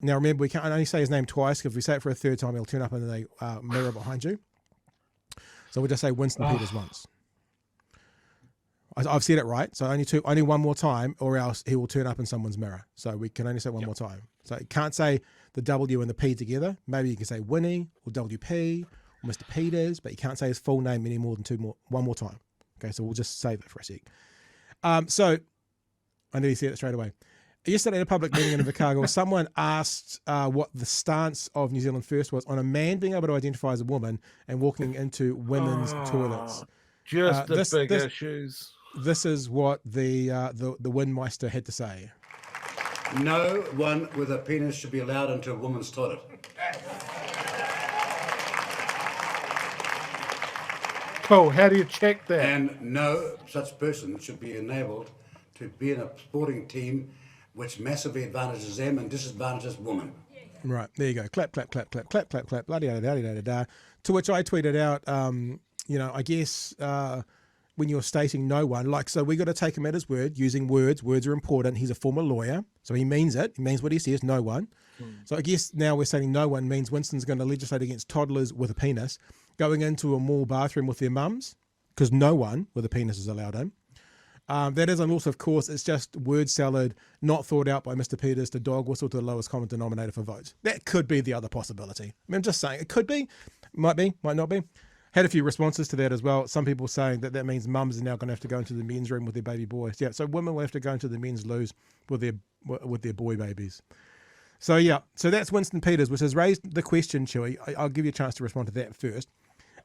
Now, remember, we can't only say his name twice, because if we say it for a third time, he'll turn up in the mirror behind you. So we'll just say Winston Peters once. I've said it right. So only one more time, or else he will turn up in someone's mirror. So we can only say one more time. So you can't say the W and the P together. Maybe you can say Winnie or WP or Mr. Peters, but you can't say his full name any more than one more time. Okay, so we'll just save it for a sec. So I nearly said it straight away. Yesterday at a public meeting in Invercargill, someone asked what the stance of New Zealand First was on a man being able to identify as a woman and walking into women's toilets. Just the big issues. This is what the Windmeister had to say. No one with a penis should be allowed into a woman's toilet. Cool. How do you check that? And no such person should be enabled to be in a sporting team which massively advantages them and disadvantages women. Right, there you go. Clap, clap, clap, clap, clap, clap, clap, blah, da, da, da, da, da. To which I tweeted out, I guess when you're stating no one, so we got to take him at his word, using words. Words are important. He's a former lawyer, so he means it. He means what he says, no one. So I guess now we're saying no one means Winston's going to legislate against toddlers with a penis going into a mall bathroom with their mums, because no one with a penis is allowed in. That is, and also, of course, it's just word salad, not thought out by Mr. Peters to dog whistle to the lowest common denominator for votes. That could be the other possibility. I mean, I'm just saying, it could be, might not be. Had a few responses to that as well. Some people saying that means mums are now going to have to go into the men's room with their baby boys. Yeah, so women will have to go into the men's loos with their boy babies. So yeah, so that's Winston Peters, which has raised the question, Chewy. I'll give you a chance to respond to that first.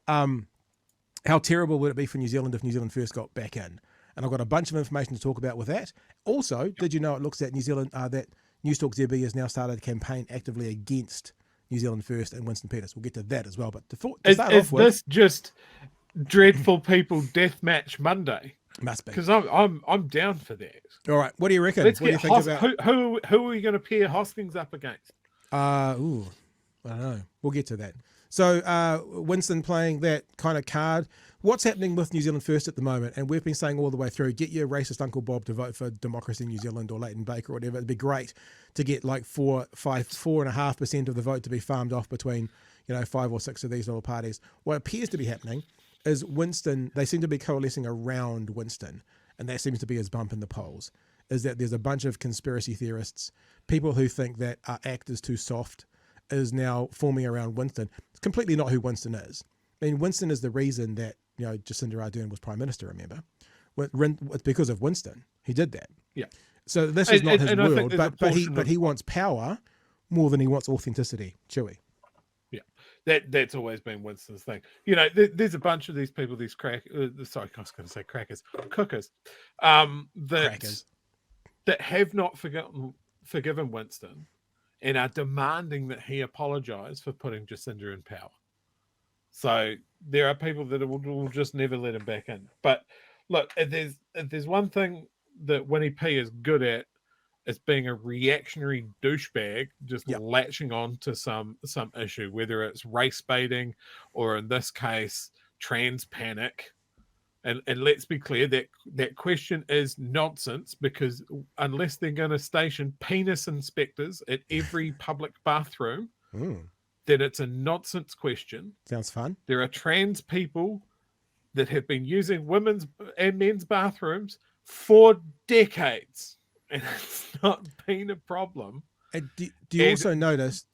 How terrible would it be for New Zealand if New Zealand First got back in? And I've got a bunch of information to talk about with that. Also, did you know it looks at New Zealand that Newstalk ZB has now started a campaign actively against New Zealand First and Winston Peters. We'll get to that as well. But to start off with, this just dreadful people deathmatch Monday? Must be, because I'm down for that. All right, what do you reckon? What do you think about who are we going to pair Hoskins up against? I don't know. We'll get to that. So Winston playing that kind of card. What's happening with New Zealand First at the moment? And we've been saying all the way through, get your racist Uncle Bob to vote for Democracy in New Zealand or Leighton Baker or whatever. It'd be great to get like 4.5% of the vote to be farmed off between 5 or 6 of these little parties. What appears to be happening is Winston, they seem to be coalescing around Winston, and that seems to be his bump in the polls, is that there's a bunch of conspiracy theorists, people who think that our act is too soft, is now forming around Winston. It's completely not who Winston is. I mean, Winston is the reason that Jacinda Ardern was Prime Minister, remember? It's because of Winston. He did that. Yeah. So this is not his world, but he wants power more than he wants authenticity. Chewy. Yeah, that's always been Winston's thing. There's a bunch of these people, these cookers, that have not forgiven Winston and are demanding that he apologise for putting Jacinda in power. So there are people that will just never let him back in. But look, if there's one thing that Winnie P is good at, it's being a reactionary douchebag, just latching on to some issue, whether it's race baiting or in this case, trans panic. And let's be clear, that question is nonsense, because unless they're going to station penis inspectors at every public bathroom, then it's a nonsense question. Sounds fun. There are trans people that have been using women's and men's bathrooms for decades, and it's not been a problem. Do you also notice?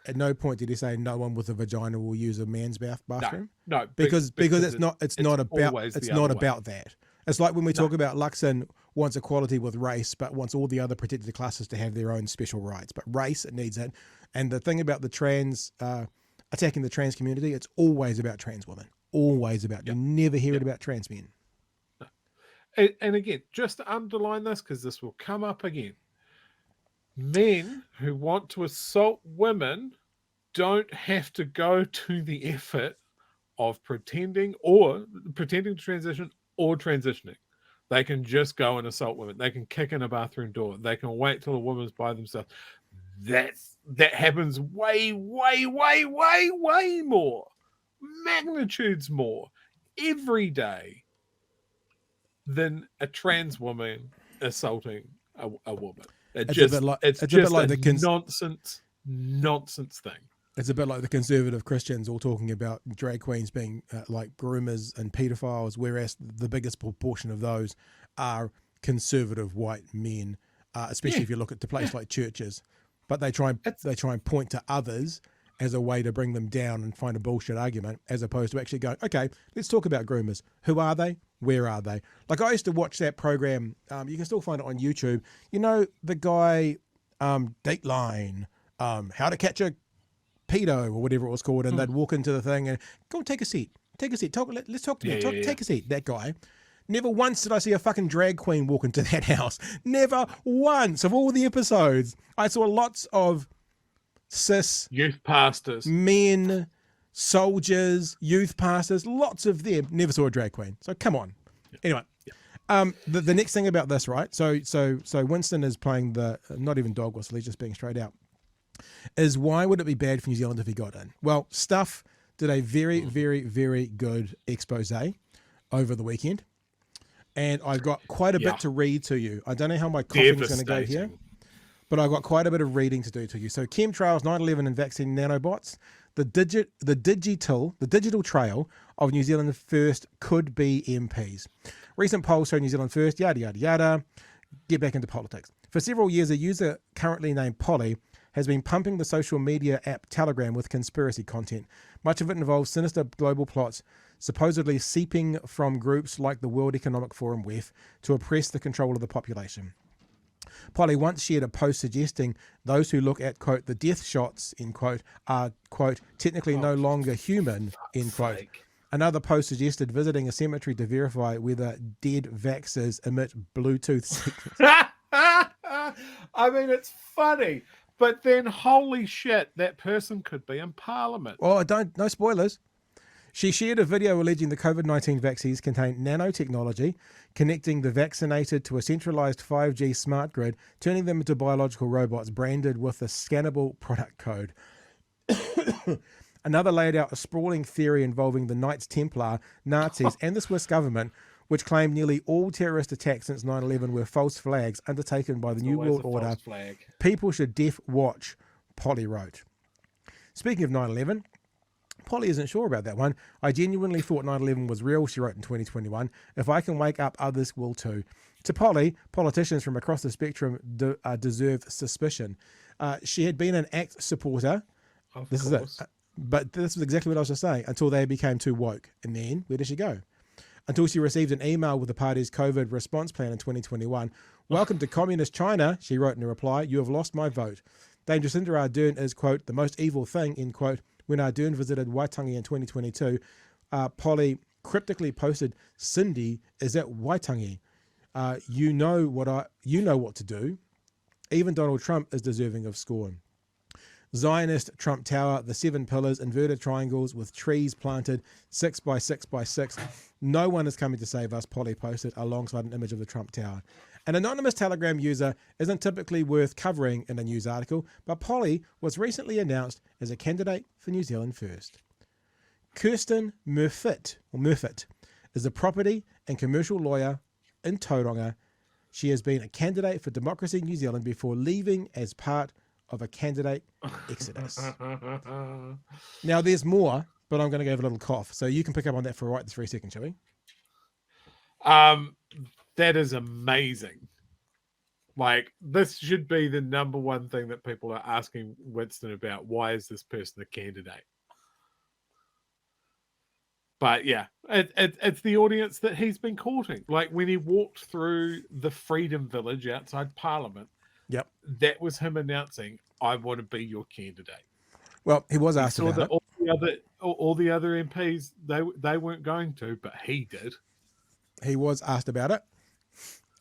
At no point did he say no one with a vagina will use a man's bathroom? No, because it's not about that. It's like when we talk about Luxon wants equality with race, but wants all the other protected classes to have their own special rights. But race, it needs it. And the thing about the trans attacking the trans community, it's always about trans women. Always about. You never hear it about trans men. No. And again, just to underline this, because this will come up again. Men who want to assault women don't have to go to the effort of pretending to transition or transitioning. They can just go and assault women. They can kick in a bathroom door. They can wait till a woman's by themselves. That happens way, way, way, way, way more, magnitudes more every day than a trans woman assaulting a woman. It It's just, a bit like it's it's a bit just like a the nonsense thing. it's a bit like the conservative Christians all talking about drag queens being like groomers and pedophiles, whereas the biggest proportion of those are conservative white men, especially if you look at the place like churches. But they try and point to others as a way to bring them down and find a bullshit argument, as opposed to actually going, okay, let's talk about groomers. Who are they? Where are they? Like, I used to watch that program. You can still find it on YouTube. You know, the guy, Dateline, How to Catch a Pedo or whatever it was called. And they'd walk into the thing and go, take a seat. Let's talk to me. Take a seat. That guy. Never once did I see a fucking drag queen walk into that house. Never once of all the episodes. I saw lots of cis Youth pastors, men, soldiers, youth pastors, lots of them. Never saw a drag queen. So come on. Anyway, the next thing about this, right? So Winston is playing the not even dog whistle. He's just being straight out. Is why would it be bad for New Zealand if he got in? Well, Stuff did a very, very, very good expose over the weekend. And I've got quite a bit to read to you. I don't know how my coughing is going to go here, but I've got quite a bit of reading to do to you. So chemtrails, 9/11 and vaccine nanobots, the digital trail of New Zealand first could be MPs. Recent polls show New Zealand first, yada, yada, yada. Get back into politics. For several years, a user currently named Polly has been pumping the social media app Telegram with conspiracy content. Much of it involves sinister global plots, supposedly seeping from groups like the World Economic Forum WEF to oppress the control of the population. Polly once shared a post suggesting those who look at, quote, the death shots, end quote, are, quote, technically no longer human, end quote. Another post suggested visiting a cemetery to verify whether dead vaxxers emit Bluetooth signals. I mean, it's funny, but then holy shit, that person could be in Parliament. Oh, no spoilers. She shared a video alleging the COVID-19 vaccines contain nanotechnology, connecting the vaccinated to a centralized 5G smart grid, turning them into biological robots branded with a scannable product code. Another laid out a sprawling theory involving the Knights Templar, Nazis, and the Swiss government, which claimed nearly all terrorist attacks since 9/11 were false flags undertaken by the New World Order. People should deaf watch, Polly wrote. Speaking of 9/11, Polly isn't sure about that one. I genuinely thought 9/11 was real, she wrote in 2021. If I can wake up, others will too. To Polly, politicians from across the spectrum deserve suspicion. She had been an ACT supporter. This is it. But this was exactly what I was just saying, until they became too woke. And then, where did she go? Until she received an email with the party's COVID response plan in 2021. Welcome to Communist China, she wrote in a reply. You have lost my vote. Dame Jacinda Ardern is, quote, the most evil thing, end quote. When Ardern visited Waitangi in 2022, Polly cryptically posted, Cindy is at Waitangi. You know what to do. Even Donald Trump is deserving of scorn. Zionist Trump Tower, the 7 pillars, inverted triangles with trees planted 6 by 6 by 6. No one is coming to save us, Polly posted alongside an image of the Trump Tower. An anonymous Telegram user isn't typically worth covering in a news article, but Polly was recently announced as a candidate for New Zealand First. Kirsten Murfitt is a property and commercial lawyer in Tauranga. She has been a candidate for Democracy New Zealand before leaving as part of a candidate exodus. Now there's more, but I'm going to give a little cough. So you can pick up on that for right this very second, shall we? That is amazing. Like, this should be the number one thing that people are asking Winston about. Why is this person a candidate? But yeah, it's the audience that he's been courting. Like when he walked through the Freedom Village outside Parliament, yep, that was him announcing, I want to be your candidate. Well, he was asked about it. All the other MPs, they weren't going to, but he did. He was asked about it,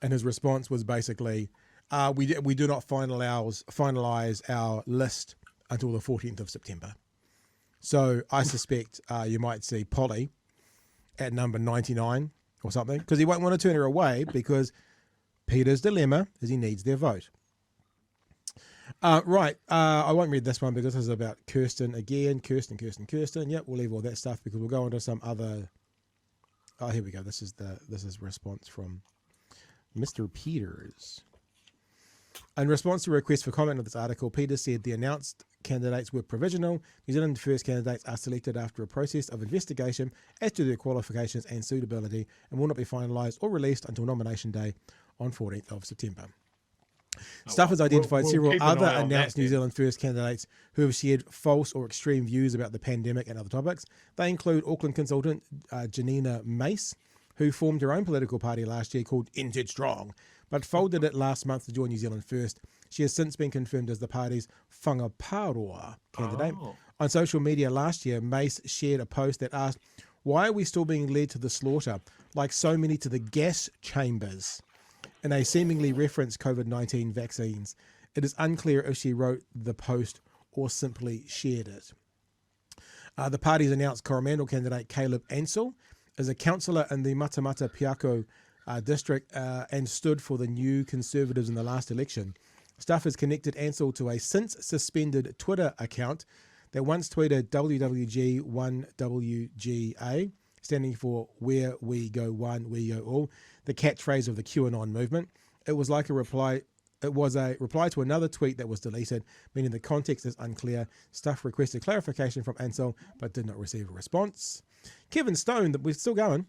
and his response was basically, we do not finalize our list until the 14th of September. So I suspect you might see Polly at number 99 or something, because he won't want to turn her away, because Peter's dilemma is he needs their vote. Right. I won't read this one because this is about Kirsten again. Kirsten. Yep, we'll leave all that stuff because we'll go on to some other. Oh, here we go. This is response from Mr. Peters. In response to a request for comment on this article, Peters said the announced candidates were provisional. New Zealand First candidates are selected after a process of investigation as to their qualifications and suitability and will not be finalised or released until nomination day on 14th of September. Staff has identified we'll several keep an other eye on announced that, New then. Zealand First candidates who have shared false or extreme views about the pandemic and other topics. They include Auckland consultant Janina Mace, who formed her own political party last year called NZ Strong, but folded it last month to join New Zealand First. She has since been confirmed as the party's whangaparoa candidate. Oh. On social media last year, Mace shared a post that asked, "Why are we still being led to the slaughter, like so many to the gas chambers?" And they seemingly referenced COVID-19 vaccines. It is unclear if she wrote the post or simply shared it. The party's announced Coromandel candidate Caleb Ansell is a councillor in the Matamata Piako district and stood for the New Conservatives in the last election. Staff has connected Ansell to a since-suspended Twitter account that once tweeted WWG1WGA, standing for Where We Go One, We Go All, the catchphrase of the QAnon movement. It was a reply to another tweet that was deleted, meaning the context is unclear. Staff requested clarification from Ansell, but did not receive a response. Kevin Stone, we're still going.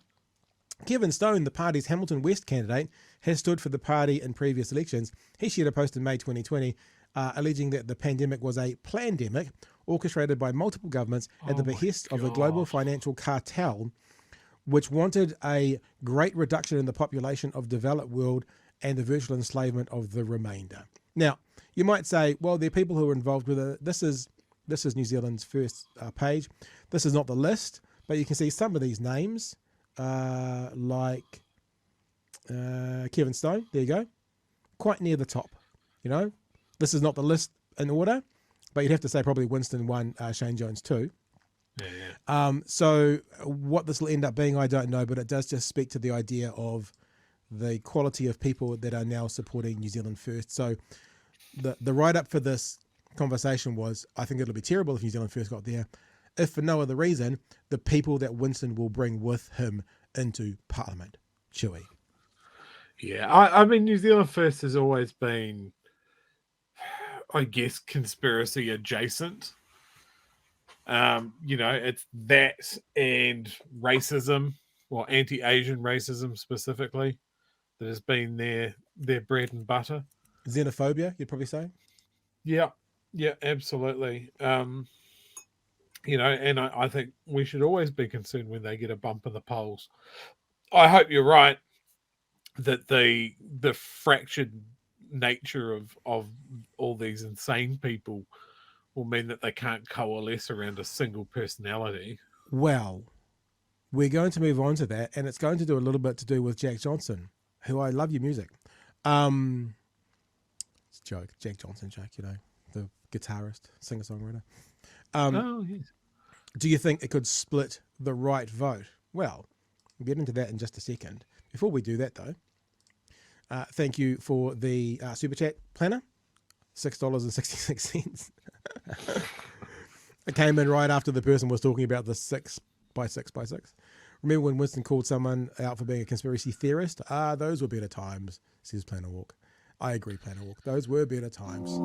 Kevin Stone, the party's Hamilton West candidate, has stood for the party in previous elections. He shared a post in May 2020 alleging that the pandemic was a plandemic orchestrated by multiple governments at the behest of a global financial cartel which wanted a great reduction in the population of developed world and the virtual enslavement of the remainder. Now, you might say, well, there are people who are involved with it. This is New Zealand's First page. This is not the list, but you can see some of these names, like Kevin Stone. There you go. Quite near the top, you know. This is not the list in order, but you'd have to say probably Winston 1, Shane Jones 2. Yeah. So what this will end up being, I don't know, but it does just speak to the idea of the quality of people that are now supporting New Zealand First. So the write-up for this conversation was, I think it'll be terrible if New Zealand First got there, if for no other reason, the people that Winston will bring with him into Parliament. Chewy. Yeah, I mean, New Zealand First has always been, I guess, conspiracy adjacent. It's that and racism, or anti-Asian racism specifically, that has been their bread and butter. Xenophobia, you'd probably say? Yeah, absolutely. And I think we should always be concerned when they get a bump in the polls. I hope you're right that the fractured nature of all these insane people will mean that they can't coalesce around a single personality. Well, we're going to move on to that, and it's going to do a little bit to do with Jack Johnson, who I love your music. It's a joke, Jack Johnson joke, the guitarist, singer-songwriter. Yes. Do you think it could split the right vote? Well, we'll get into that in just a second. Before we do that, though, thank you for the Super Chat planner, $6.66. It came in right after the person was talking about the 6x6x6. Remember when Winston called someone out for being a conspiracy theorist? Those were better times, says Planner Walk. I agree, Planner Walk. Those were better times.